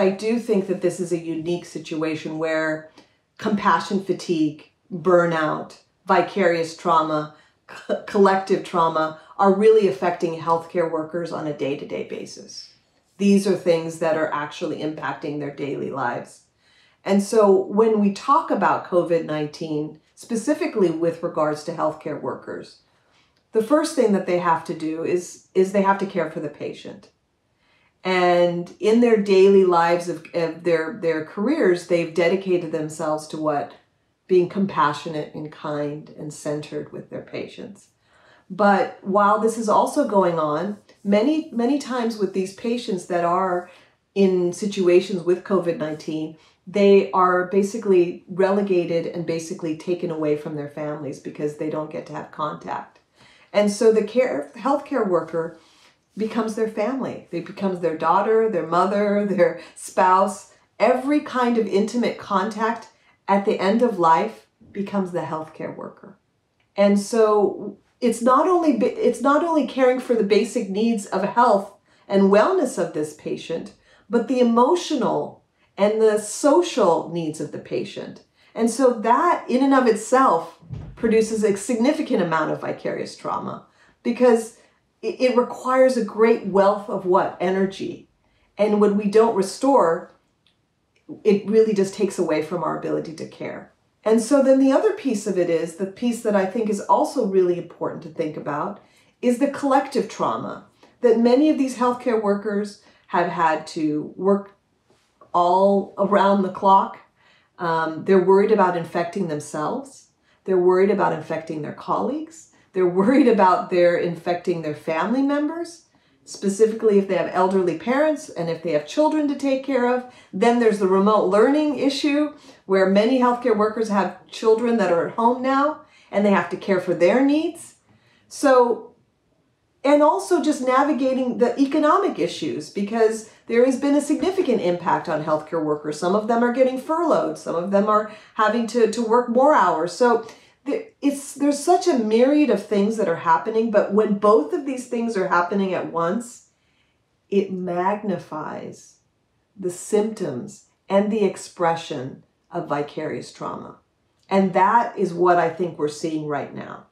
I do think that this is a unique situation where compassion fatigue, burnout, vicarious trauma, collective trauma are really affecting healthcare workers on a day-to-day basis. These are things that are actually impacting their daily lives. And so when we talk about COVID-19, specifically with regards to healthcare workers, the first thing that they have to do is they have to care for the patient. And in their daily lives of their careers, they've dedicated themselves to what? Being compassionate and kind and centered with their patients. But while this is also going on, many times with these patients that are in situations with COVID-19, they are basically relegated and basically taken away from their families because they don't get to have contact. And so the healthcare worker becomes their family. They becomes their daughter, their mother, their spouse. Every kind of intimate contact at the end of life becomes the healthcare worker. And so it's not only caring for the basic needs of health and wellness of this patient, but the emotional and the social needs of the patient. And so that in and of itself produces a significant amount of vicarious trauma because it requires a great wealth of what? Energy. And when we don't restore, it really just takes away from our ability to care. And so then the other piece of it is, the piece that I think is also really important to think about, is the collective trauma that many of these healthcare workers have had to work all around the clock. They're worried about infecting themselves. They're worried about infecting their colleagues. They're worried about infecting their family members, specifically if they have elderly parents and if they have children to take care of. Then there's the remote learning issue where many healthcare workers have children that are at home now and they have to care for their needs. So, and also just navigating the economic issues because there has been a significant impact on healthcare workers. Some of them are getting furloughed. Some of them are having to work more hours. So there's such a myriad of things that are happening, but when both of these things are happening at once, it magnifies the symptoms and the expression of vicarious trauma. And that is what I think we're seeing right now.